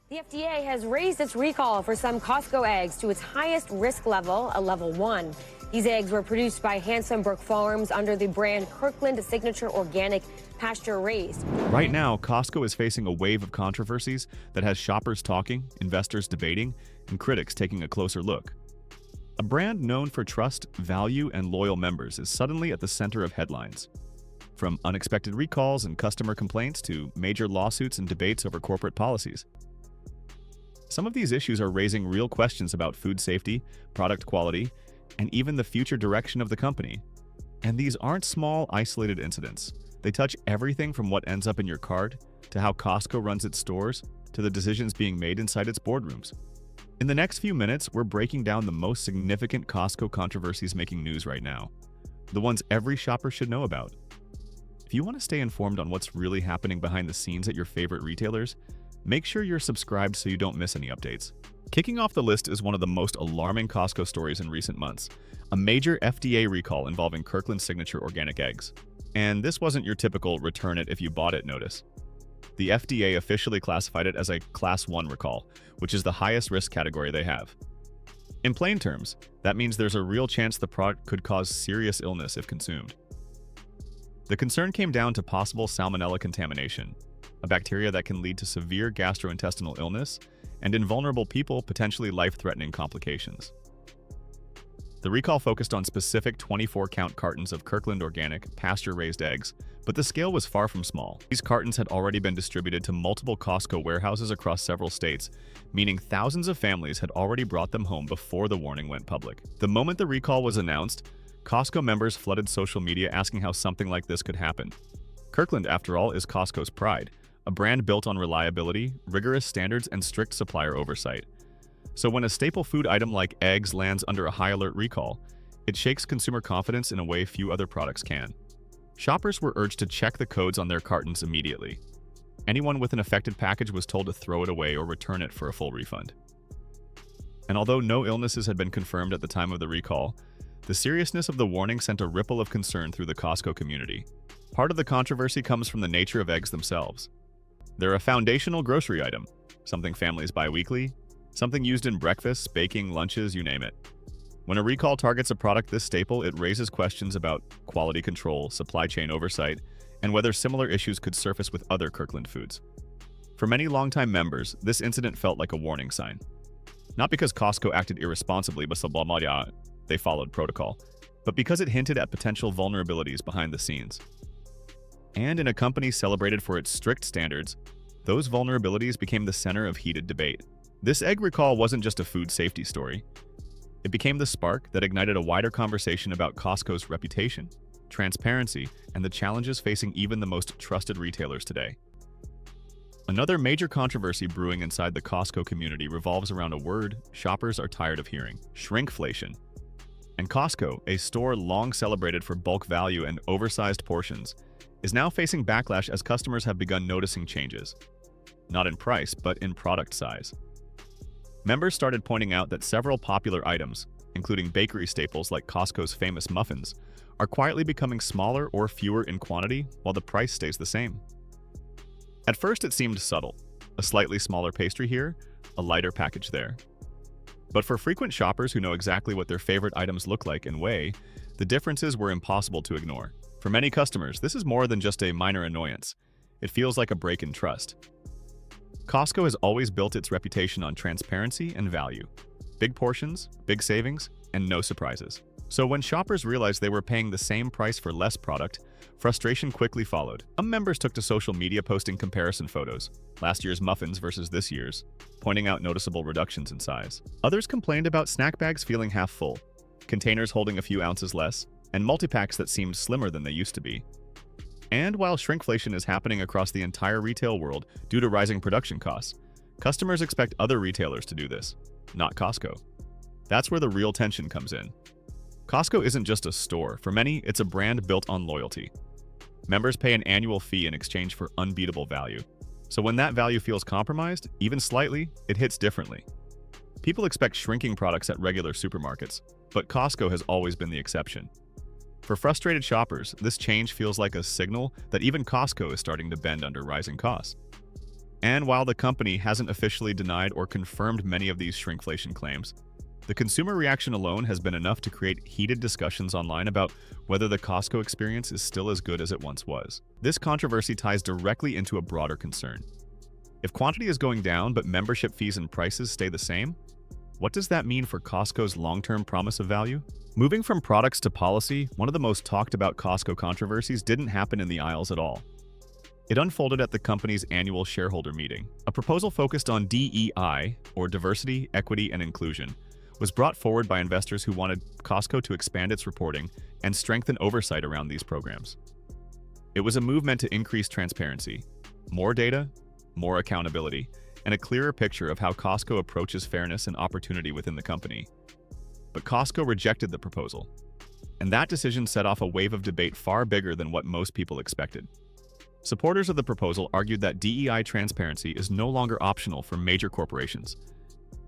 The FDA has raised its recall for some Costco eggs to its highest risk level, a level 1. These eggs were produced by Handsome Brook Farms under the brand Kirkland Signature Organic Pasture Raised. Right now, Costco is facing a wave of controversies that has shoppers talking, investors debating, and critics taking a closer look. A brand known for trust, value, and loyal members is suddenly at the center of headlines. From unexpected recalls and customer complaints to major lawsuits and debates over corporate policies. Some of these issues are raising real questions about food safety, product quality, and even the future direction of the company. And these aren't small, isolated incidents. They touch everything from what ends up in your cart, to how Costco runs its stores, to the decisions being made inside its boardrooms. In the next few minutes, we're breaking down the most significant Costco controversies making news right now. The ones every shopper should know about. If you want to stay informed on what's really happening behind the scenes at your favorite retailers, make sure you're subscribed so you don't miss any updates. Kicking off the list is one of the most alarming Costco stories in recent months, a major FDA recall involving Kirkland Signature organic eggs. And this wasn't your typical return it if you bought it notice. The FDA officially classified it as a Class 1 recall, which is the highest risk category they have. In plain terms, that means there's a real chance the product could cause serious illness if consumed. The concern came down to possible salmonella contamination, a bacteria that can lead to severe gastrointestinal illness and in vulnerable people, potentially life-threatening complications. The recall focused on specific 24-count cartons of Kirkland organic, pasture-raised eggs, but the scale was far from small. These cartons had already been distributed to multiple Costco warehouses across several states, meaning thousands of families had already brought them home before the warning went public. The moment the recall was announced, Costco members flooded social media asking how something like this could happen. Kirkland, after all, is Costco's pride, a brand built on reliability, rigorous standards, and strict supplier oversight. So when a staple food item like eggs lands under a high alert recall, it shakes consumer confidence in a way few other products can. Shoppers were urged to check the codes on their cartons immediately. Anyone with an affected package was told to throw it away or return it for a full refund. And although no illnesses had been confirmed at the time of the recall, the seriousness of the warning sent a ripple of concern through the Costco community. Part of the controversy comes from the nature of eggs themselves. They're a foundational grocery item, something families buy weekly, something used in breakfasts, baking, lunches, you name it. When a recall targets a product this staple, it raises questions about quality control, supply chain oversight, and whether similar issues could surface with other Kirkland foods. For many longtime members, this incident felt like a warning sign. Not because Costco acted irresponsibly, but they followed protocol, but because it hinted at potential vulnerabilities behind the scenes. And in a company celebrated for its strict standards, those vulnerabilities became the center of heated debate. This egg recall wasn't just a food safety story. It became the spark that ignited a wider conversation about Costco's reputation, transparency, and the challenges facing even the most trusted retailers today. Another major controversy brewing inside the Costco community revolves around a word shoppers are tired of hearing: shrinkflation. And Costco, a store long celebrated for bulk value and oversized portions, is now facing backlash as customers have begun noticing changes. Not in price, but in product size. Members started pointing out that several popular items, including bakery staples like Costco's famous muffins, are quietly becoming smaller or fewer in quantity while the price stays the same. At first it seemed subtle, a slightly smaller pastry here, a lighter package there. But for frequent shoppers who know exactly what their favorite items look like and weigh, the differences were impossible to ignore. For many customers, this is more than just a minor annoyance. It feels like a break in trust. Costco has always built its reputation on transparency and value. Big portions, big savings, and no surprises. So when shoppers realized they were paying the same price for less product, frustration quickly followed. Some members took to social media posting comparison photos, last year's muffins versus this year's, pointing out noticeable reductions in size. Others complained about snack bags feeling half full, containers holding a few ounces less, and multi-packs that seemed slimmer than they used to be. And while shrinkflation is happening across the entire retail world due to rising production costs, customers expect other retailers to do this, not Costco. That's where the real tension comes in. Costco isn't just a store. For many, it's a brand built on loyalty. Members pay an annual fee in exchange for unbeatable value. So when that value feels compromised, even slightly, it hits differently. People expect shrinking products at regular supermarkets, but Costco has always been the exception. For frustrated shoppers, this change feels like a signal that even Costco is starting to bend under rising costs. And while the company hasn't officially denied or confirmed many of these shrinkflation claims, the consumer reaction alone has been enough to create heated discussions online about whether the Costco experience is still as good as it once was. This controversy ties directly into a broader concern. If quantity is going down but membership fees and prices stay the same, what does that mean for Costco's long-term promise of value? Moving from products to policy, one of the most talked about Costco controversies didn't happen in the aisles at all. It unfolded at the company's annual shareholder meeting. A proposal focused on DEI, or diversity, equity, and inclusion, was brought forward by investors who wanted Costco to expand its reporting and strengthen oversight around these programs. It was a move meant to increase transparency, more data, more accountability, and a clearer picture of how Costco approaches fairness and opportunity within the company. But Costco rejected the proposal, and that decision set off a wave of debate far bigger than what most people expected. Supporters of the proposal argued that DEI transparency is no longer optional for major corporations.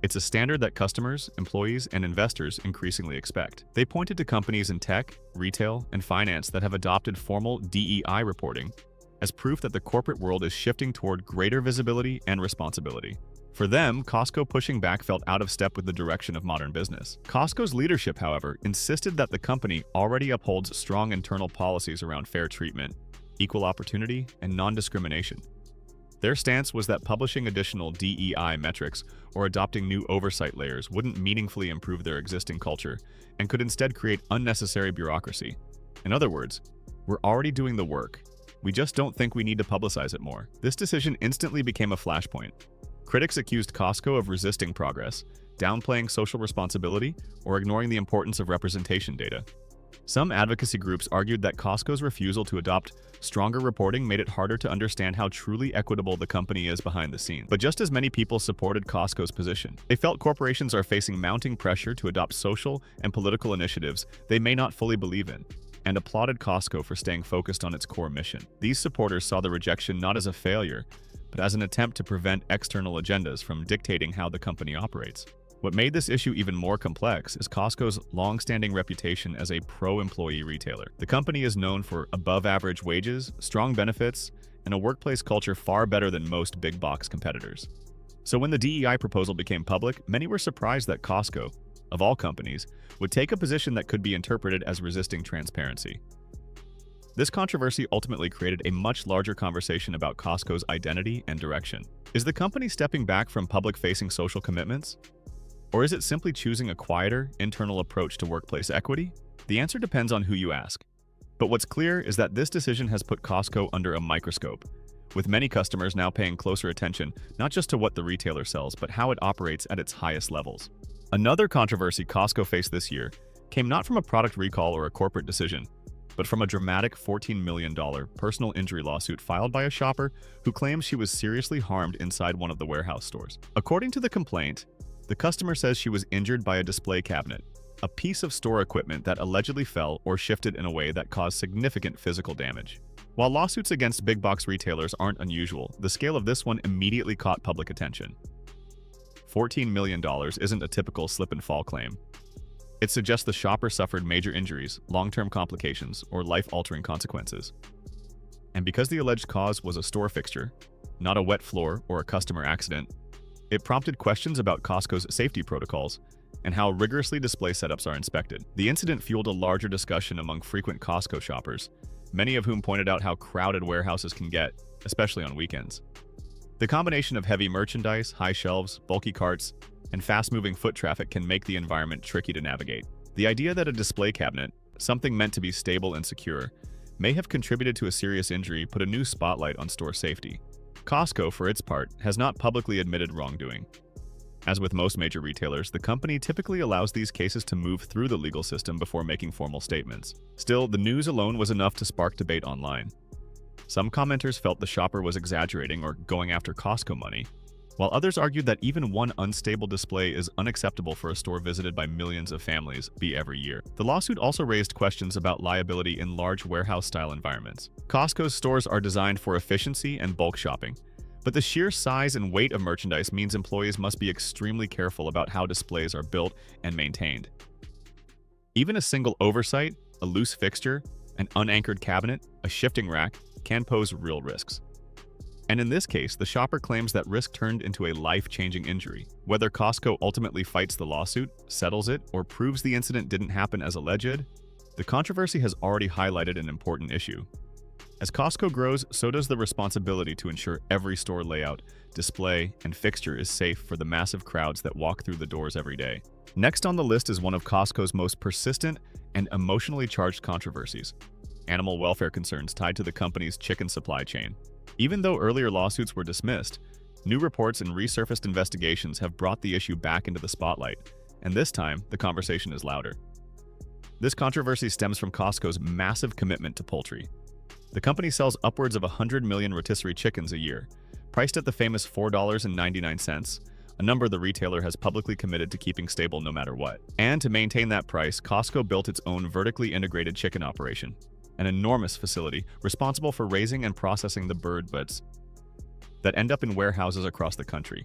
It's a standard that customers, employees, and investors increasingly expect. They pointed to companies in tech, retail, and finance that have adopted formal DEI reporting as proof that the corporate world is shifting toward greater visibility and responsibility. For them, Costco pushing back felt out of step with the direction of modern business. Costco's leadership, however, insisted that the company already upholds strong internal policies around fair treatment, equal opportunity, and non-discrimination. Their stance was that publishing additional DEI metrics or adopting new oversight layers wouldn't meaningfully improve their existing culture and could instead create unnecessary bureaucracy. In other words, we're already doing the work. We just don't think we need to publicize it more. This decision instantly became a flashpoint. Critics accused Costco of resisting progress, downplaying social responsibility, or ignoring the importance of representation data. Some advocacy groups argued that Costco's refusal to adopt stronger reporting made it harder to understand how truly equitable the company is behind the scenes. But just as many people supported Costco's position, they felt corporations are facing mounting pressure to adopt social and political initiatives they may not fully believe in, and applauded Costco for staying focused on its core mission. These supporters saw the rejection not as a failure, but as an attempt to prevent external agendas from dictating how the company operates. What made this issue even more complex is Costco's long-standing reputation as a pro-employee retailer. The company is known for above-average wages, strong benefits, and a workplace culture far better than most big-box competitors. So when the DEI proposal became public, many were surprised that Costco, of all companies, would take a position that could be interpreted as resisting transparency. This controversy ultimately created a much larger conversation about Costco's identity and direction. Is the company stepping back from public-facing social commitments? Or is it simply choosing a quieter, internal approach to workplace equity? The answer depends on who you ask. But what's clear is that this decision has put Costco under a microscope, with many customers now paying closer attention not just to what the retailer sells, but how it operates at its highest levels. Another controversy Costco faced this year came not from a product recall or a corporate decision, but from a dramatic $14 million personal injury lawsuit filed by a shopper who claims she was seriously harmed inside one of the warehouse stores. According to the complaint, the customer says she was injured by a display cabinet, a piece of store equipment that allegedly fell or shifted in a way that caused significant physical damage. While lawsuits against big box retailers aren't unusual, the scale of this one immediately caught public attention. $14 million isn't a typical slip-and-fall claim. It suggests the shopper suffered major injuries, long-term complications, or life-altering consequences. And because the alleged cause was a store fixture, not a wet floor or a customer accident, it prompted questions about Costco's safety protocols and how rigorously display setups are inspected. The incident fueled a larger discussion among frequent Costco shoppers, many of whom pointed out how crowded warehouses can get, especially on weekends. The combination of heavy merchandise, high shelves, bulky carts, and fast-moving foot traffic can make the environment tricky to navigate. The idea that a display cabinet, something meant to be stable and secure, may have contributed to a serious injury put a new spotlight on store safety. Costco, for its part, has not publicly admitted wrongdoing. As with most major retailers, the company typically allows these cases to move through the legal system before making formal statements. Still, the news alone was enough to spark debate online. Some commenters felt the shopper was exaggerating or going after Costco money, while others argued that even one unstable display is unacceptable for a store visited by millions of families every year. The lawsuit also raised questions about liability in large warehouse-style environments. Costco's stores are designed for efficiency and bulk shopping, but the sheer size and weight of merchandise means employees must be extremely careful about how displays are built and maintained. Even a single oversight, a loose fixture, an unanchored cabinet, a shifting rack, can pose real risks. And in this case, the shopper claims that risk turned into a life-changing injury. Whether Costco ultimately fights the lawsuit, settles it, or proves the incident didn't happen as alleged, the controversy has already highlighted an important issue. As Costco grows, so does the responsibility to ensure every store layout, display, and fixture is safe for the massive crowds that walk through the doors every day. Next on the list is one of Costco's most persistent and emotionally charged controversies: animal welfare concerns tied to the company's chicken supply chain. Even though earlier lawsuits were dismissed, new reports and resurfaced investigations have brought the issue back into the spotlight, and this time, the conversation is louder. This controversy stems from Costco's massive commitment to poultry. The company sells upwards of 100 million rotisserie chickens a year, priced at the famous $4.99, a number the retailer has publicly committed to keeping stable no matter what. And to maintain that price, Costco built its own vertically integrated chicken operation, an enormous facility responsible for raising and processing the bird butts that end up in warehouses across the country.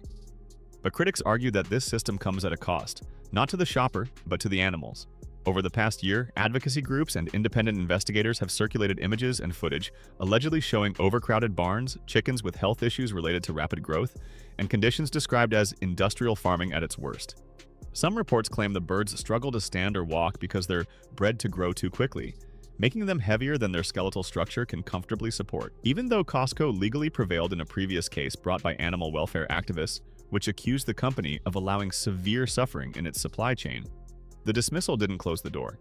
But critics argue that this system comes at a cost, not to the shopper, but to the animals. Over the past year, advocacy groups and independent investigators have circulated images and footage allegedly showing overcrowded barns, chickens with health issues related to rapid growth, and conditions described as industrial farming at its worst. Some reports claim the birds struggle to stand or walk because they're bred to grow too quickly, making them heavier than their skeletal structure can comfortably support. Even though Costco legally prevailed in a previous case brought by animal welfare activists, which accused the company of allowing severe suffering in its supply chain, the dismissal didn't close the door.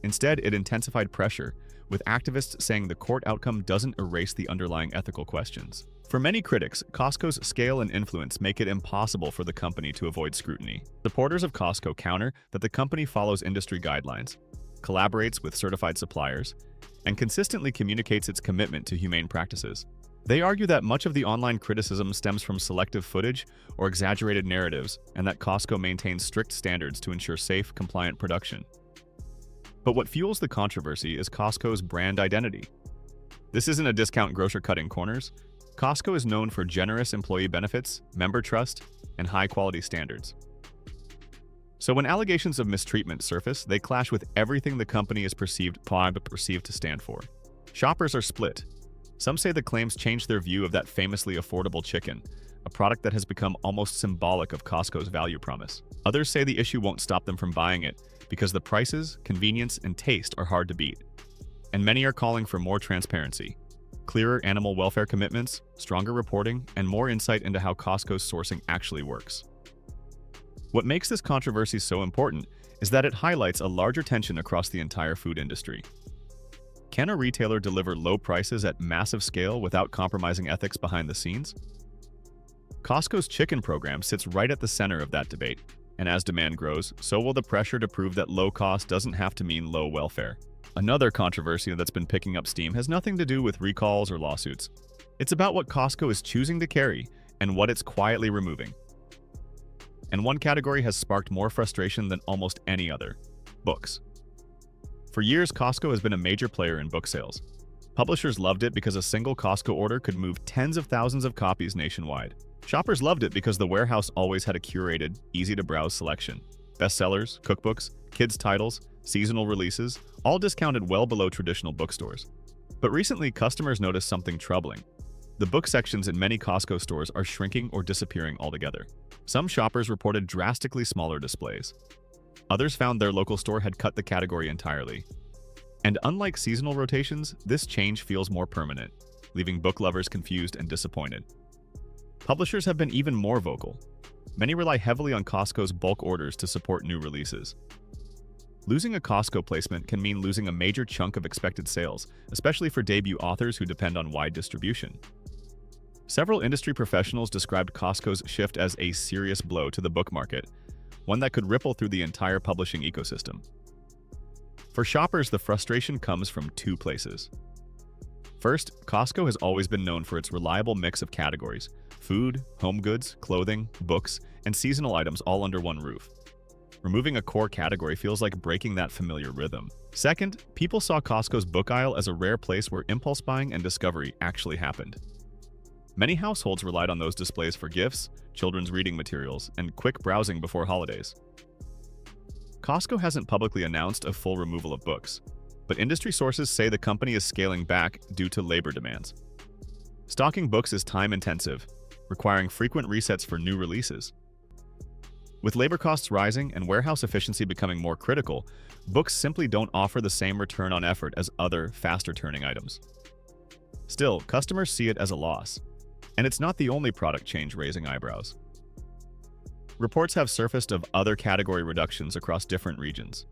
Instead, it intensified pressure, with activists saying the court outcome doesn't erase the underlying ethical questions. For many critics, Costco's scale and influence make it impossible for the company to avoid scrutiny. Supporters of Costco counter that the company follows industry guidelines, collaborates with certified suppliers, and consistently communicates its commitment to humane practices. They argue that much of the online criticism stems from selective footage or exaggerated narratives, and that Costco maintains strict standards to ensure safe, compliant production. But what fuels the controversy is Costco's brand identity. This isn't a discount grocer cutting corners. Costco is known for generous employee benefits, member trust, and high-quality standards. So when allegations of mistreatment surface, they clash with everything the company is perceived to stand for. Shoppers are split. Some say the claims change their view of that famously affordable chicken, a product that has become almost symbolic of Costco's value promise. Others say the issue won't stop them from buying it because the prices, convenience, and taste are hard to beat. And many are calling for more transparency, clearer animal welfare commitments, stronger reporting, and more insight into how Costco's sourcing actually works. What makes this controversy so important is that it highlights a larger tension across the entire food industry. Can a retailer deliver low prices at massive scale without compromising ethics behind the scenes? Costco's chicken program sits right at the center of that debate, and as demand grows, so will the pressure to prove that low cost doesn't have to mean low welfare. Another controversy that's been picking up steam has nothing to do with recalls or lawsuits. It's about what Costco is choosing to carry and what it's quietly removing. And one category has sparked more frustration than almost any other: books. For years, Costco has been a major player in book sales. Publishers loved it because a single Costco order could move tens of thousands of copies nationwide. Shoppers loved it because the warehouse always had a curated, easy-to-browse selection. Bestsellers, cookbooks, kids' titles, seasonal releases, all discounted well below traditional bookstores. But recently, customers noticed something troubling. The book sections in many Costco stores are shrinking or disappearing altogether. Some shoppers reported drastically smaller displays. Others found their local store had cut the category entirely. And unlike seasonal rotations, this change feels more permanent, leaving book lovers confused and disappointed. Publishers have been even more vocal. Many rely heavily on Costco's bulk orders to support new releases. Losing a Costco placement can mean losing a major chunk of expected sales, especially for debut authors who depend on wide distribution. Several industry professionals described Costco's shift as a serious blow to the book market, one that could ripple through the entire publishing ecosystem. For shoppers, the frustration comes from two places. First, Costco has always been known for its reliable mix of categories: food, home goods, clothing, books, and seasonal items all under one roof. Removing a core category feels like breaking that familiar rhythm. Second, people saw Costco's book aisle as a rare place where impulse buying and discovery actually happened. Many households relied on those displays for gifts, children's reading materials, and quick browsing before holidays. Costco hasn't publicly announced a full removal of books, but industry sources say the company is scaling back due to labor demands. Stocking books is time-intensive, requiring frequent resets for new releases. With labor costs rising and warehouse efficiency becoming more critical, books simply don't offer the same return on effort as other, faster-turning items. Still, customers see it as a loss. And it's not the only product change raising eyebrows. Reports have surfaced of other category reductions across different regions.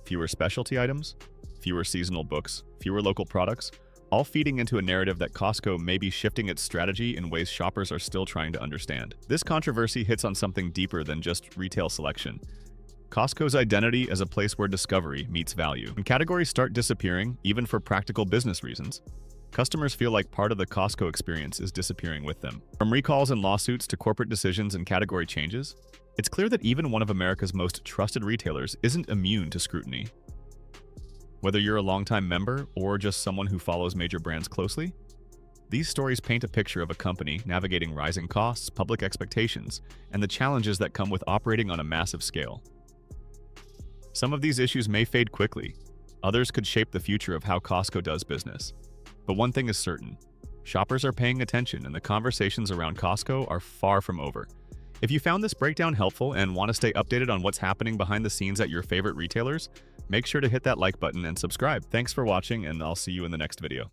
Fewer specialty items, fewer seasonal books, fewer local products, all feeding into a narrative that Costco may be shifting its strategy in ways shoppers are still trying to understand. This controversy hits on something deeper than just retail selection. Costco's identity as a place where discovery meets value. When categories start disappearing, even for practical business reasons, customers feel like part of the Costco experience is disappearing with them. From recalls and lawsuits to corporate decisions and category changes, it's clear that even one of America's most trusted retailers isn't immune to scrutiny. Whether you're a longtime member or just someone who follows major brands closely, these stories paint a picture of a company navigating rising costs, public expectations, and the challenges that come with operating on a massive scale. Some of these issues may fade quickly. Others could shape the future of how Costco does business. But one thing is certain, shoppers are paying attention and the conversations around Costco are far from over. If you found this breakdown helpful and want to stay updated on what's happening behind the scenes at your favorite retailers, make sure to hit that like button and subscribe. Thanks for watching, and I'll see you in the next video.